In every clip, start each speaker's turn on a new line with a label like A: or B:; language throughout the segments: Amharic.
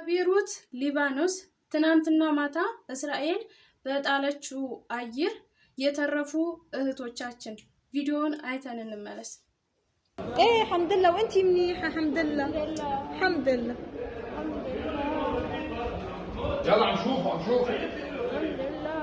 A: ቤሩት ሊባኖስ ትናንትና ማታ እስራኤል በጣለችው አየር የተረፉ እህቶቻችን ቪዲዮውን አይተን እንመለስ።
B: الحمد لله وانتي منيحه الحمد لله الحمد لله
C: يلا نشوف
A: الحمد لله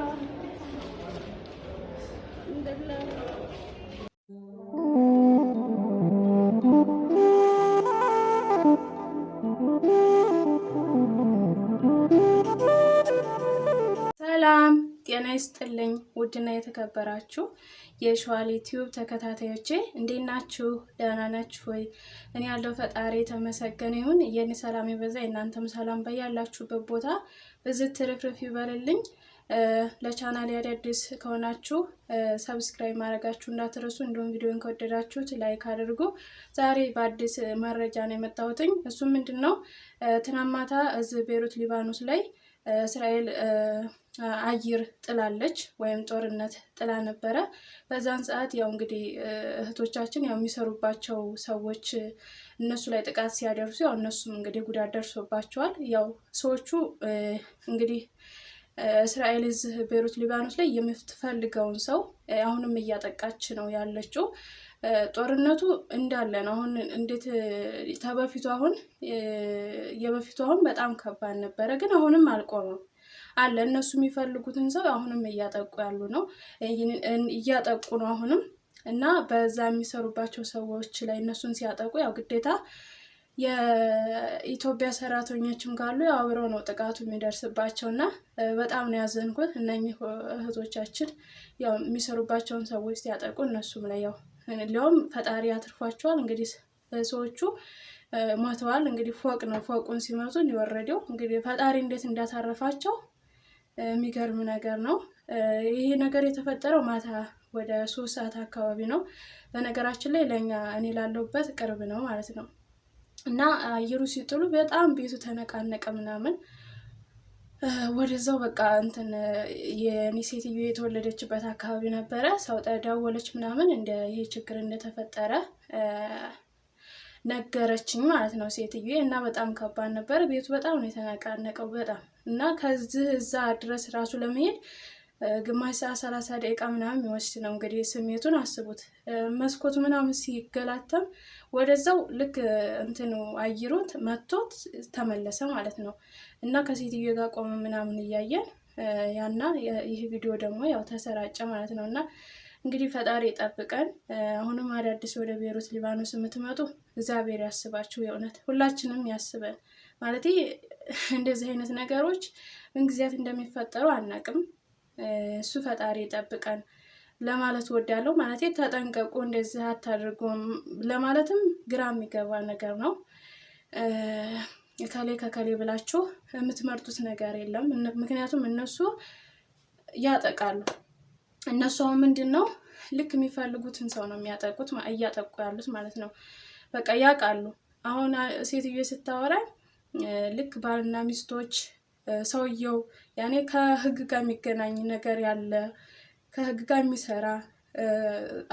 A: ሰላም ጤና ይስጥልኝ። ውድና የተከበራችሁ የሸዋል ዩቲዩብ ተከታታዮቼ እንዴት ናችሁ? ደህና ናችሁ ወይ? እኔ ያለው ፈጣሪ ተመሰገነ ይሁን። የኔ ሰላም ይበዛ፣ እናንተም ሰላም በያላችሁበት ቦታ በዚህ ትርፍርፍ ይበልልኝ። ለቻናሌ አዲስ ከሆናችሁ ሰብስክራይብ ማድረጋችሁ እንዳትረሱ፣ እንዲሁም ቪዲዮን ከወደዳችሁት ላይክ አድርጉ። ዛሬ በአዲስ መረጃ ነው የመጣሁት። እሱ ምንድነው? ትናንት ማታ እዚህ ቤሩት ሊባኖስ ላይ እስራኤል አየር ጥላለች ወይም ጦርነት ጥላ ነበረ። በዛን ሰዓት ያው እንግዲህ እህቶቻችን ያው የሚሰሩባቸው ሰዎች እነሱ ላይ ጥቃት ሲያደርሱ ያው እነሱም እንግዲህ ጉዳት ደርሶባቸዋል። ያው ሰዎቹ እንግዲህ እስራኤል እዚህ ቤሩት ሊባኖስ ላይ የምትፈልገውን ሰው አሁንም እያጠቃች ነው ያለችው። ጦርነቱ እንዳለ ነው። አሁን እንዴት ተበፊቱ አሁን የበፊቱ አሁን በጣም ከባድ ነበረ፣ ግን አሁንም አልቆመም አለ። እነሱ የሚፈልጉትን ሰው አሁንም እያጠቁ ያሉ ነው፣ እያጠቁ ነው አሁንም። እና በዛ የሚሰሩባቸው ሰዎች ላይ እነሱን ሲያጠቁ ያው ግዴታ የኢትዮጵያ ሰራተኞችም ካሉ ያው አብረው ነው ጥቃቱ የሚደርስባቸውና በጣም ነው ያዘንኩት። እነኚህ እህቶቻችን ያው የሚሰሩባቸውን ሰዎች ሲያጠቁ እነሱም ላይ ያው ሊያውም ፈጣሪ አትርፏቸዋል። እንግዲህ ሰዎቹ ሞተዋል። እንግዲህ ፎቅ ነው፣ ፎቁን ሲመቱ ይወረደው እንግዲህ ፈጣሪ እንዴት እንዳታረፋቸው የሚገርም ነገር ነው። ይሄ ነገር የተፈጠረው ማታ ወደ 3 ሰዓት አካባቢ ነው። በነገራችን ላይ ለኛ እኔ ላለሁበት ቅርብ ነው ማለት ነው። እና አየሩ ሲጥሉ በጣም ቤቱ ተነቃነቀ ምናምን። ወደዛው በቃ እንትን የኔ ሴትዮ የተወለደችበት አካባቢ ነበረ። ሰው ደወለች ምናምን እንደ ይሄ ችግር እንደተፈጠረ ነገረችኝ ማለት ነው ሴትዮ። እና በጣም ከባድ ነበር። ቤቱ በጣም ነው የተነቃነቀው በጣም። እና ከዚህ እዛ ድረስ ራሱ ለመሄድ ግማሽ ሰዓት 30 ደቂቃ ምናምን የሚወስድ ነው። እንግዲህ ስሜቱን አስቡት። መስኮቱ ምናምን ሲገላተም ወደዛው ልክ እንትኑ አየሩት መጥቶት ተመለሰ ማለት ነው። እና ከሴትዮ ጋር ቆመ ምናምን እያየን ያና ይሄ ቪዲዮ ደግሞ ያው ተሰራጨ ማለት ነው። እና እንግዲህ ፈጣሪ ይጠብቀን። አሁንም አዳዲስ ወደ ቤሩት ሊባኖስ የምትመጡ እግዚአብሔር ያስባችሁ፣ የእውነት ሁላችንም ያስበን። ማለት እንደዚህ አይነት ነገሮች ምን ጊዜያት እንደሚፈጠሩ አናቅም። እሱ ፈጣሪ ይጠብቀን ለማለት ወዳለው። ማለት ተጠንቀቁ፣ እንደዚህ አታድርጉ ለማለትም ግራ የሚገባ ነገር ነው። ከከሌ ብላችሁ የምትመርጡት ነገር የለም። ምክንያቱም እነሱ ያጠቃሉ። እነሱ አሁን ምንድነው ልክ የሚፈልጉትን ሰው ነው የሚያጠቁት፣ እያጠቁ ያሉት ማለት ነው። በቃ ያውቃሉ። አሁን ሴትዮ ስታወራኝ ልክ ባልና ሚስቶች ሰውየው ያኔ ከህግ ጋር የሚገናኝ ነገር ያለ ከህግ ጋር የሚሰራ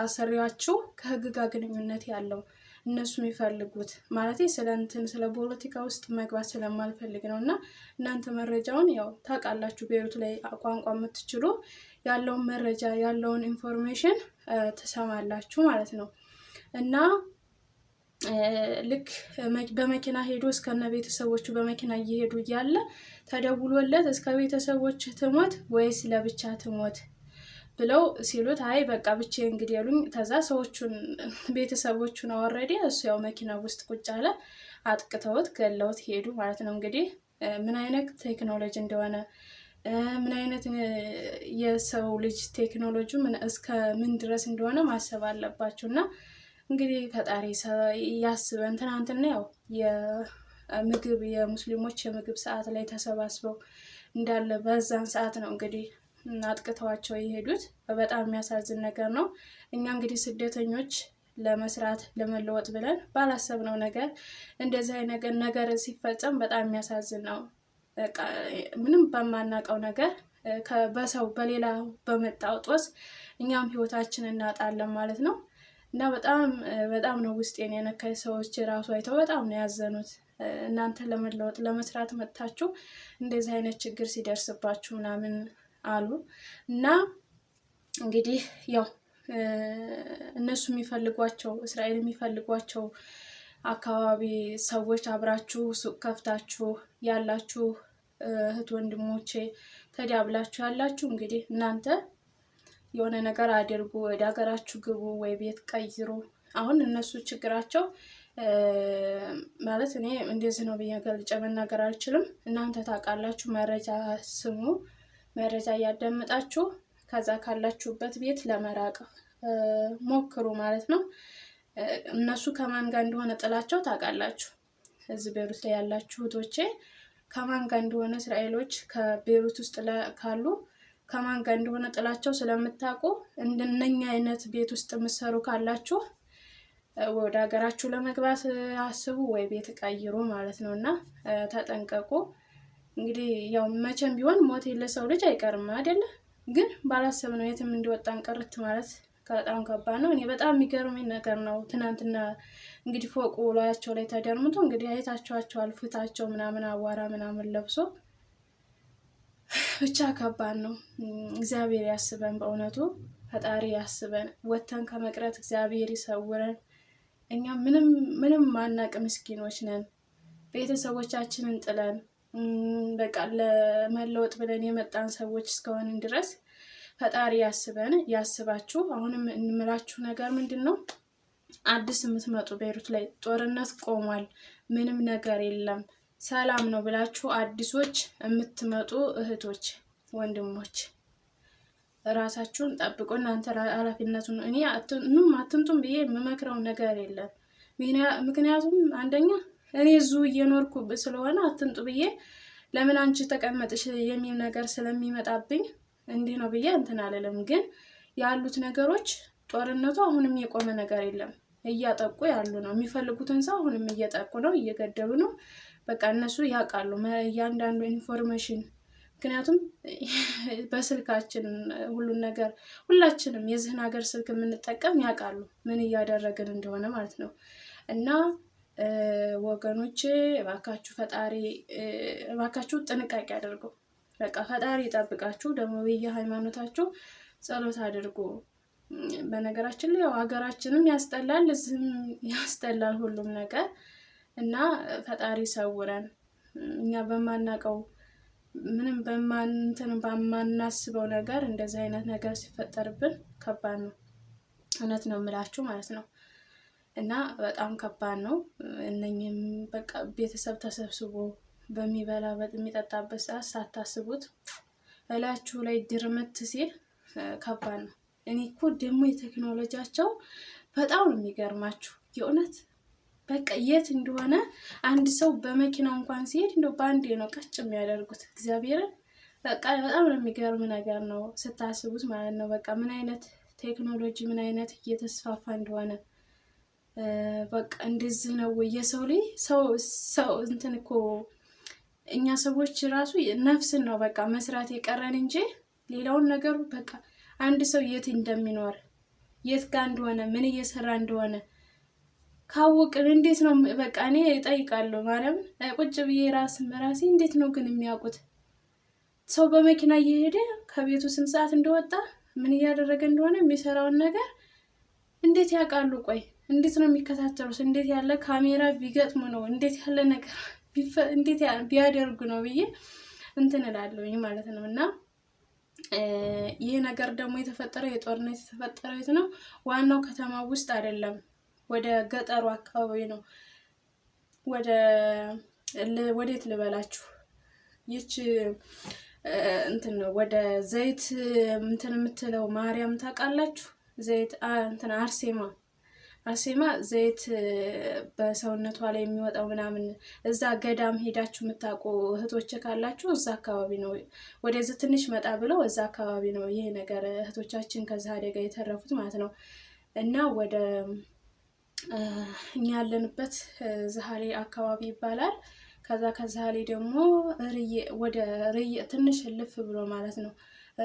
A: አሰሪያችሁ ከህግ ጋር ግንኙነት ያለው እነሱ የሚፈልጉት ማለት ስለ ፖለቲካ ውስጥ መግባት ስለማልፈልግ ነው። እና እናንተ መረጃውን ያው ታውቃላችሁ። ቤሩት ላይ ቋንቋ የምትችሉ ያለውን መረጃ ያለውን ኢንፎርሜሽን ትሰማላችሁ ማለት ነው። እና ልክ በመኪና ሄዶ እስከነ ቤተሰቦቹ በመኪና እየሄዱ እያለ ተደውሎለት እስከ ቤተሰቦች ትሞት ወይስ ለብቻ ትሞት ብለው ሲሉት አይ በቃ ብቻ እንግዲህ ያሉኝ። ተዛ ሰዎቹን ቤተሰቦቹን አወረደ። እሱ ያው መኪና ውስጥ ቁጭ አለ። አጥቅተውት ገለውት ሄዱ ማለት ነው። እንግዲህ ምን አይነት ቴክኖሎጂ እንደሆነ ምን አይነት የሰው ልጅ ቴክኖሎጂ እስከ ምን ድረስ እንደሆነ ማሰብ አለባችሁ። እና እንግዲህ ፈጣሪ ያስበን። ትናንትና ያው የምግብ የሙስሊሞች የምግብ ሰዓት ላይ ተሰባስበው እንዳለ በዛን ሰዓት ነው እንግዲህ አጥቅተዋቸው የሄዱት። በጣም የሚያሳዝን ነገር ነው። እኛ እንግዲህ ስደተኞች ለመስራት ለመለወጥ ብለን ባላሰብነው ነገር እንደዚህ አይነት ነገር ሲፈጸም በጣም የሚያሳዝን ነው። ምንም በማናውቀው ነገር በሰው በሌላ በመጣው ጦስ እኛም ህይወታችንን እናጣለን ማለት ነው። እና በጣም ነው ውስጤን የነካይ። ሰዎች ራሱ አይተው በጣም ነው ያዘኑት። እናንተ ለመለወጥ ለመስራት መጥታችሁ እንደዚህ አይነት ችግር ሲደርስባችሁ ምናምን አሉ እና እንግዲህ ያው እነሱ የሚፈልጓቸው እስራኤል የሚፈልጓቸው አካባቢ ሰዎች አብራችሁ ሱቅ ከፍታችሁ ያላችሁ እህት ወንድሞቼ ተዳብላችሁ ያላችሁ እንግዲህ እናንተ የሆነ ነገር አድርጉ፣ ወደ ሀገራችሁ ግቡ ወይ ቤት ቀይሩ። አሁን እነሱ ችግራቸው ማለት እኔ እንደዚህ ነው ብዬ ገልጬ መናገር አልችልም። እናንተ ታውቃላችሁ፣ መረጃ ስሙ፣ መረጃ እያዳመጣችሁ ከዛ ካላችሁበት ቤት ለመራቅ ሞክሩ ማለት ነው። እነሱ ከማን ጋር እንደሆነ ጥላቸው ታውቃላችሁ። እዚህ ቤሩት ላይ ያላችሁ እህቶቼ ከማን ጋር እንደሆነ እስራኤሎች ከቤሩት ውስጥ ካሉ ከማን ጋር እንደሆነ ጥላቸው ስለምታውቁ እንደነኛ አይነት ቤት ውስጥ የምትሰሩ ካላችሁ ወደ ሀገራችሁ ለመግባት አስቡ ወይ ቤት ቀይሩ ማለት ነው እና ተጠንቀቁ። እንግዲህ ያው መቼም ቢሆን ሞት ለሰው ልጅ አይቀርም አይደለ? ግን ባላሰብነው የትም እንዲወጣን ቀርት ማለት በጣም ከባድ ነው። እኔ በጣም የሚገርመኝ ነገር ነው። ትናንትና እንግዲህ ፎቁ ላያቸው ላይ ተደርምቶ እንግዲህ አይታችኋቸዋል። ፊታቸው ምናምን አዋራ ምናምን ለብሶ ብቻ ከባድ ነው። እግዚአብሔር ያስበን፣ በእውነቱ ፈጣሪ ያስበን። ወተን ከመቅረት እግዚአብሔር ይሰውረን። እኛ ምንም ማናቅ ምስኪኖች ነን። ቤተሰቦቻችንን ጥለን በቃ ለመለወጥ ብለን የመጣን ሰዎች እስከሆንን ድረስ ፈጣሪ ያስበን፣ ያስባችሁ። አሁንም እንምላችሁ ነገር ምንድን ነው? አዲስ የምትመጡ ቤሩት ላይ ጦርነት ቆሟል፣ ምንም ነገር የለም፣ ሰላም ነው ብላችሁ አዲሶች የምትመጡ እህቶች ወንድሞች ራሳችሁን ጠብቁ። እናንተ ኃላፊነቱን እኔ አትምጡም ብዬ የምመክረው ነገር የለም። ምክንያቱም አንደኛ እኔ እዚሁ እየኖርኩ ስለሆነ አትምጡ ብዬ ለምን አንቺ ተቀመጥሽ የሚል ነገር ስለሚመጣብኝ እንዲህ ነው ብዬ እንትን አልልም። ግን ያሉት ነገሮች ጦርነቱ አሁንም የቆመ ነገር የለም። እያጠቁ ያሉ ነው። የሚፈልጉትን ሰው አሁንም እየጠቁ ነው፣ እየገደሉ ነው። በቃ እነሱ ያውቃሉ እያንዳንዱ ኢንፎርሜሽን። ምክንያቱም በስልካችን ሁሉን ነገር ሁላችንም የዚህን ሀገር ስልክ የምንጠቀም ያውቃሉ ምን እያደረግን እንደሆነ ማለት ነው። እና ወገኖቼ እባካችሁ ፈጣሪ እባካችሁ ጥንቃቄ አድርጉ። በቃ ፈጣሪ ይጠብቃችሁ። ደግሞ በየሃይማኖታችሁ ጸሎት አድርጉ። በነገራችን ላይ ሀገራችንም ያስጠላል፣ እዚህም ያስጠላል ሁሉም ነገር እና ፈጣሪ ሰውረን። እኛ በማናቀው ምንም በማናስበው ነገር እንደዚህ አይነት ነገር ሲፈጠርብን ከባድ ነው። እውነት ነው የምላችሁ ማለት ነው። እና በጣም ከባድ ነው። እነኝም በቃ ቤተሰብ ተሰብስቦ በሚበላ የሚጠጣበት ሰዓት ሳታስቡት እላችሁ ላይ ድርምት ሲል ከባድ ነው። እኔ እኮ ደግሞ የቴክኖሎጂያቸው በጣም ነው የሚገርማችሁ የእውነት በቃ የት እንደሆነ አንድ ሰው በመኪናው እንኳን ሲሄድ እንደው ባንዴ ነው ቀጭ የሚያደርጉት። እግዚአብሔርን በቃ በጣም ነው የሚገርም ነገር ነው ስታስቡት ማለት ነው። በቃ ምን አይነት ቴክኖሎጂ ምን አይነት እየተስፋፋ እንደሆነ በቃ እንደዚህ ነው ወይ የሰው ልጅ ሰው እንትን እኮ እኛ ሰዎች ራሱ ነፍስን ነው በቃ መስራት የቀረን እንጂ ሌላውን ነገሩ በቃ አንድ ሰው የት እንደሚኖር የት ጋር እንደሆነ ምን እየሰራ እንደሆነ ካወቅን እንዴት ነው በቃ እኔ እጠይቃለሁ ማለት ቁጭ ብዬ ራሴ እንዴት ነው ግን የሚያውቁት? ሰው በመኪና እየሄደ ከቤቱ ስንት ሰዓት እንደወጣ ምን እያደረገ እንደሆነ የሚሰራውን ነገር እንዴት ያውቃሉ? ቆይ እንዴት ነው የሚከታተሉት? እንዴት ያለ ካሜራ ቢገጥሙ ነው? እንዴት ያለ ነገር እንዴት ቢያደርጉ ነው ብዬ እንትን እላለሁኝ ማለት ነው። እና ይሄ ነገር ደግሞ የተፈጠረው የጦርነት የተፈጠረው የት ነው? ዋናው ከተማ ውስጥ አይደለም፣ ወደ ገጠሩ አካባቢ ነው። ወዴት ልበላችሁ ይች እንትን ነው ወደ ዘይት እንትን የምትለው ማርያም ታውቃላችሁ? ዘይት እንትን አርሴማ ዘይት በሰውነቷ ላይ የሚወጣው ምናምን እዛ ገዳም ሄዳችሁ የምታውቁ እህቶች ካላችሁ እዛ አካባቢ ነው። ወደዚህ ትንሽ መጣ ብለው እዛ አካባቢ ነው ይሄ ነገር እህቶቻችን ከዛ አደጋ የተረፉት ማለት ነው። እና ወደ እኛ ያለንበት ዛሃሌ አካባቢ ይባላል። ከዛሃሌ ደግሞ ወደ ርዬ ትንሽ ልፍ ብሎ ማለት ነው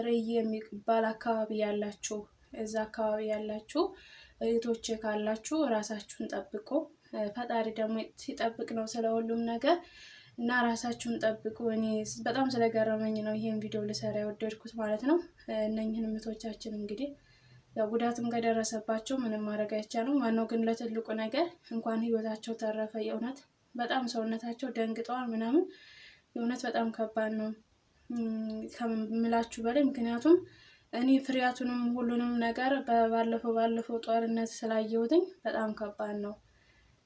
A: ርዬ የሚባል አካባቢ ያላችሁ እዛ አካባቢ ያላችሁ እህቶቼ ካላችሁ ራሳችሁን ጠብቁ። ፈጣሪ ደግሞ ሲጠብቅ ነው ስለሁሉም ነገር እና ራሳችሁን ጠብቁ። እኔ በጣም ስለገረመኝ ነው ይሄን ቪዲዮ ልሰራ የወደድኩት ማለት ነው። እነኝህን እህቶቻችን እንግዲህ ያው ጉዳትም ከደረሰባቸው ምንም ማድረግ አይቻልም። ዋናው ግን ለትልቁ ነገር እንኳን ህይወታቸው ተረፈ። የእውነት በጣም ሰውነታቸው ደንግጠዋል ምናምን። የእውነት በጣም ከባድ ነው ከምላችሁ በላይ። ምክንያቱም እኔ ፍሬያቱንም ሁሉንም ነገር ባለፈው ጦርነት ስላየሁትኝ በጣም ከባድ ነው።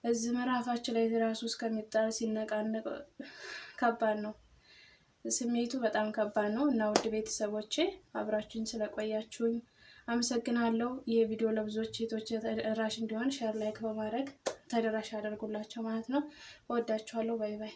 A: እዚህ ምዕራፋችን ላይ ራሱ እስከሚጣል ሲነቃነቅ ከባድ ነው። ስሜቱ በጣም ከባድ ነው እና ውድ ቤተሰቦቼ አብራችሁኝ ስለቆያችሁኝ አመሰግናለሁ። ይህ ቪዲዮ ለብዙዎች እህቶች ተደራሽ እንዲሆን ሼር ላይክ በማድረግ ተደራሽ አድርጉላቸው ማለት ነው። እወዳችኋለሁ። ባይ ባይ።